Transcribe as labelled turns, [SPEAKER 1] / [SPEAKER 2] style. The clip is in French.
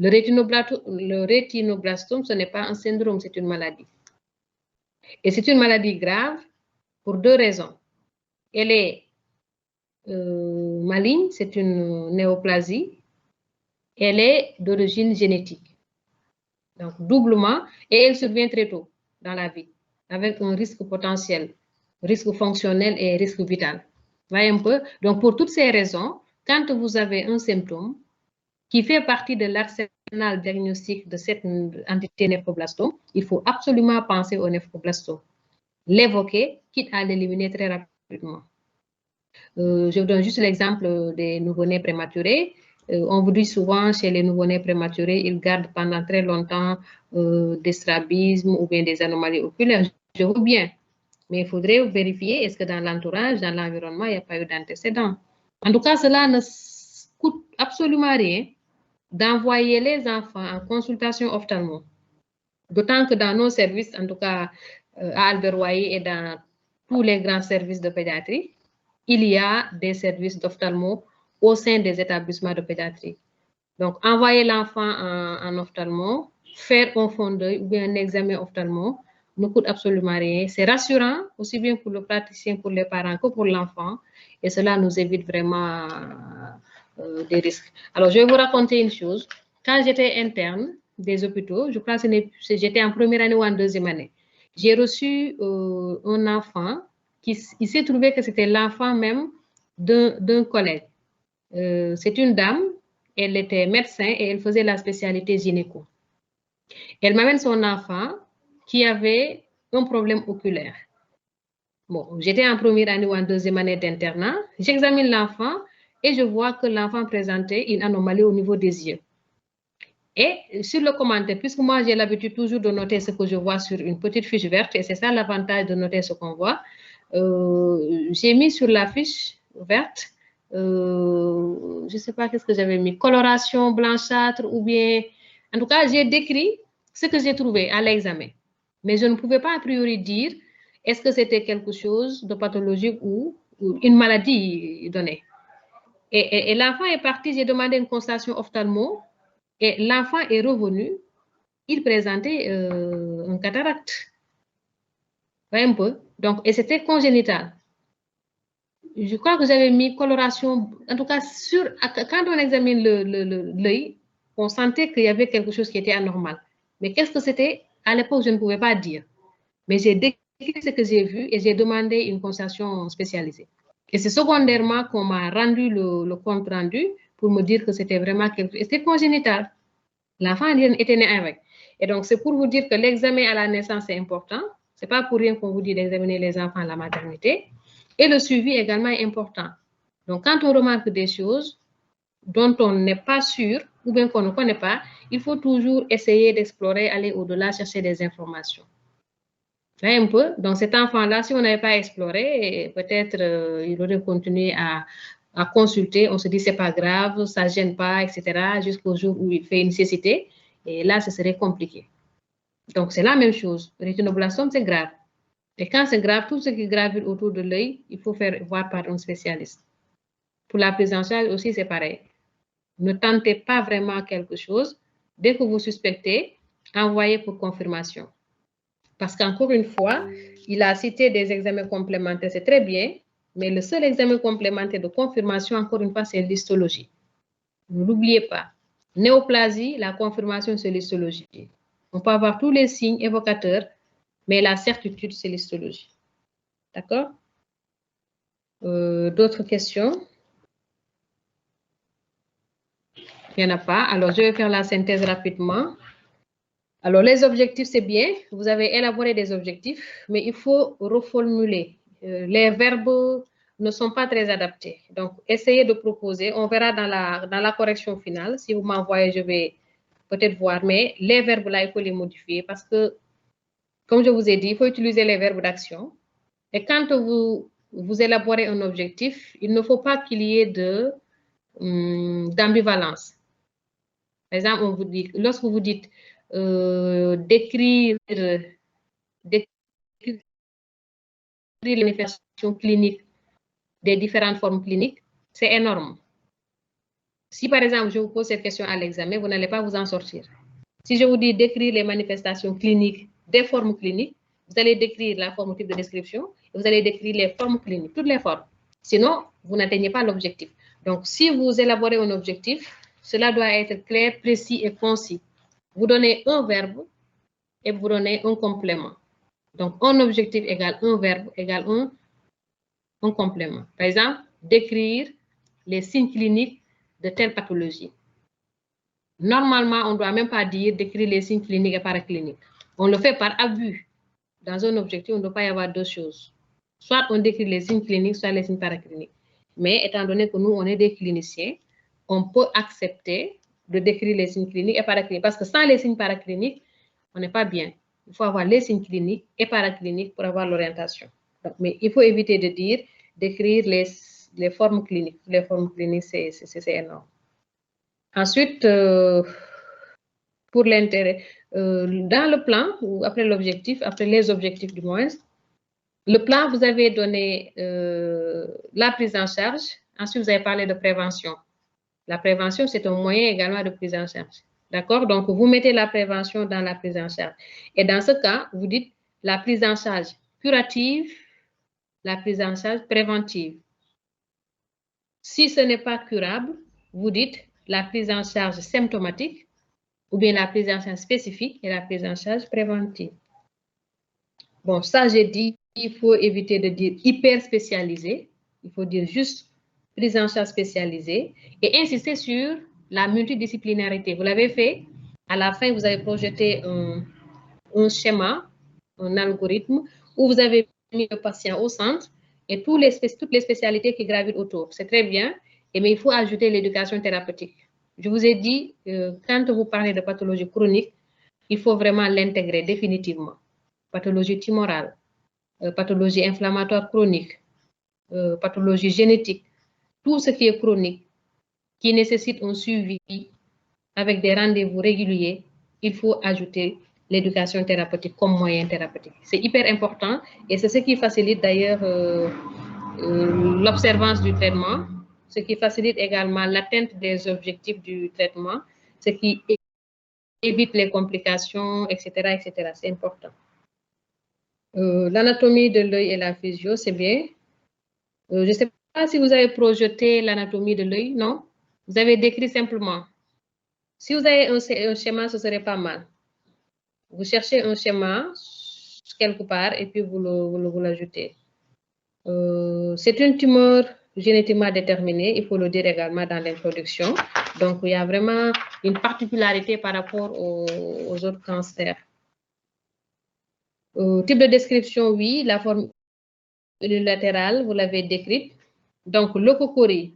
[SPEAKER 1] Le rétinoblastome, ce n'est pas un syndrome, c'est une maladie. Et c'est une maladie grave pour deux raisons. Elle est maligne, c'est une néoplasie. Elle est d'origine génétique. Donc, doublement, et elle survient très tôt dans la vie, avec un risque potentiel, risque fonctionnel et risque vital. Voyez un peu? Donc, pour toutes ces raisons, quand vous avez un symptôme qui fait partie de l'arsenal diagnostique de cette entité néphroblastome, il faut absolument penser au néphroblastome, l'évoquer, quitte à l'éliminer très rapidement. Je vous donne juste l'exemple des nouveau-nés prématurés. On vous dit souvent chez les nouveau-nés prématurés, ils gardent pendant très longtemps des strabismes ou bien des anomalies oculaires. Je veux bien, mais il faudrait vérifier est-ce que dans l'entourage, dans l'environnement, il n'y a pas eu d'antécédents. En tout cas, cela ne coûte absolument rien d'envoyer les enfants en consultation ophtalmo. D'autant que dans nos services, en tout cas à Albert Royer et dans tous les grands services de pédiatrie, il y a des services d'ophtalmo au sein des établissements de pédiatrie. Donc, envoyer l'enfant en ophtalmo, faire un fond d'œil ou bien un examen ophtalmo ne coûte absolument rien. C'est rassurant, aussi bien pour le praticien, pour les parents que pour l'enfant. Et cela nous évite vraiment des risques. Alors, je vais vous raconter une chose. Quand j'étais interne des hôpitaux, je crois que j'étais en première année ou en deuxième année, j'ai reçu un enfant il s'est trouvé que c'était l'enfant même d'un collègue. C'est une dame, elle était médecin et elle faisait la spécialité gynéco. Elle m'amène son enfant qui avait un problème oculaire. Bon, j'étais en première année ou en deuxième année d'internat, j'examine l'enfant et je vois que l'enfant présentait une anomalie au niveau des yeux. Et sur le commentaire, puisque moi j'ai l'habitude toujours de noter ce que je vois sur une petite fiche verte, et c'est ça l'avantage de noter ce qu'on voit, j'ai mis sur la fiche verte, je ne sais pas qu'est-ce que j'avais mis, coloration blanchâtre ou bien, en tout cas j'ai décrit ce que j'ai trouvé à l'examen. Mais je ne pouvais pas a priori dire est-ce que c'était quelque chose de pathologique ou une maladie donnée. Et l'enfant est parti, j'ai demandé une consultation ophtalmo. Et l'enfant est revenu, il présentait un cataracte. Voyez un peu. Donc, et c'était congénital. Je crois que j'avais mis coloration, en tout cas, quand on examine l'œil, on sentait qu'il y avait quelque chose qui était anormal. Mais qu'est-ce que c'était? À l'époque, je ne pouvais pas dire. Mais j'ai décrit ce que j'ai vu et j'ai demandé une consultation spécialisée. Et c'est secondairement qu'on m'a rendu le compte rendu pour me dire que c'était vraiment quelque chose. C'était congénital. L'enfant était né avec. Et donc, c'est pour vous dire que l'examen à la naissance est important. Ce n'est pas pour rien qu'on vous dit d'examiner les enfants à la maternité. Et le suivi également est important. Donc, quand on remarque des choses dont on n'est pas sûr ou bien qu'on ne connaît pas, il faut toujours essayer d'explorer, aller au-delà, chercher des informations. Un peu. Donc, cet enfant-là, si on n'avait pas exploré, peut-être il aurait continué à consulter. On se dit, c'est pas grave, ça ne gêne pas, etc. Jusqu'au jour où il fait une cécité. Et là, ce serait compliqué. Donc, c'est la même chose. Le rétinoblastome, c'est grave. Et quand c'est grave, tout ce qui gravite autour de l'œil, il faut faire voir par un spécialiste. Pour la prise en charge aussi, c'est pareil. Ne tentez pas vraiment quelque chose. Dès que vous suspectez, envoyez pour confirmation. Parce qu'encore une fois, il a cité des examens complémentaires, c'est très bien, mais le seul examen complémentaire de confirmation, encore une fois, c'est l'histologie. Ne l'oubliez pas. Néoplasie, la confirmation, c'est l'histologie. On peut avoir tous les signes évocateurs, mais la certitude, c'est l'histologie. D'accord? D'autres questions? Il n'y en a pas. Alors, je vais faire la synthèse rapidement. Alors, les objectifs, c'est bien. Vous avez élaboré des objectifs, mais il faut reformuler. Les verbes ne sont pas très adaptés. Donc, essayez de proposer. On verra dans la correction finale. Si vous m'envoyez, je vais peut-être voir. Mais les verbes, là, il faut les modifier parce que, comme je vous ai dit, il faut utiliser les verbes d'action. Et quand vous élaborez un objectif, il ne faut pas qu'il y ait d'ambivalence. Par exemple, on vous dit, lorsque vous dites décrire les manifestations cliniques des différentes formes cliniques, c'est énorme. Si par exemple, je vous pose cette question à l'examen, vous n'allez pas vous en sortir. Si je vous dis décrire les manifestations cliniques des formes cliniques, vous allez décrire la forme type de description, et vous allez décrire les formes cliniques, toutes les formes. Sinon, vous n'atteignez pas l'objectif. Donc, si vous élaborez un objectif, cela doit être clair, précis et concis. Vous donnez un verbe et vous donnez un complément. Donc, un objectif égale un verbe égale un complément. Par exemple, décrire les signes cliniques de telle pathologie. Normalement, on ne doit même pas dire décrire les signes cliniques et paracliniques. On le fait par abus. Dans un objectif, on ne doit pas y avoir deux choses. Soit on décrit les signes cliniques, soit les signes paracliniques. Mais étant donné que nous, on est des cliniciens, on peut accepter de décrire les signes cliniques et paracliniques. Parce que sans les signes paracliniques, on n'est pas bien. Il faut avoir les signes cliniques et paracliniques pour avoir l'orientation. Mais il faut éviter de dire décrire les formes cliniques. Les formes cliniques, c'est énorme. Ensuite, pour l'intérêt, dans le plan, ou après l'objectif, après les objectifs du moins, le plan, vous avez donné la prise en charge. Ensuite, vous avez parlé de prévention. La prévention, c'est un moyen également de prise en charge. D'accord? Donc, vous mettez la prévention dans la prise en charge. Et dans ce cas, vous dites la prise en charge curative, la prise en charge préventive. Si ce n'est pas curable, vous dites la prise en charge symptomatique ou bien la prise en charge spécifique et la prise en charge préventive. Bon, ça, j'ai dit, il faut éviter de dire hyper spécialisé. Il faut dire juste prise en charge spécialisée et insister sur la multidisciplinarité. Vous l'avez fait. À la fin, vous avez projeté un schéma, un algorithme où vous avez mis le patient au centre et toutes les spécialités qui gravitent autour. C'est très bien, mais il faut ajouter l'éducation thérapeutique. Je vous ai dit, quand vous parlez de pathologie chronique, il faut vraiment l'intégrer définitivement. Pathologie tumorale, pathologie inflammatoire chronique, pathologie génétique, tout ce qui est chronique, qui nécessite un suivi avec des rendez-vous réguliers, il faut ajouter l'éducation thérapeutique comme moyen thérapeutique. C'est hyper important et c'est ce qui facilite d'ailleurs l'observance du traitement, ce qui facilite également l'atteinte des objectifs du traitement, ce qui évite les complications, etc., etc. C'est important. L'anatomie de l'œil et la physio, c'est bien. Je ne sais pas si vous avez projeté l'anatomie de l'œil, non? Vous avez décrit simplement. Si vous avez un schéma, ce serait pas mal. Vous cherchez un schéma quelque part et puis vous l'ajoutez. C'est une tumeur génétiquement déterminée, il faut le dire également dans l'introduction. Donc, il y a vraiment une particularité par rapport aux autres cancers. Type de description, oui, la forme unilatérale, vous l'avez décrite. Donc, leucocorie,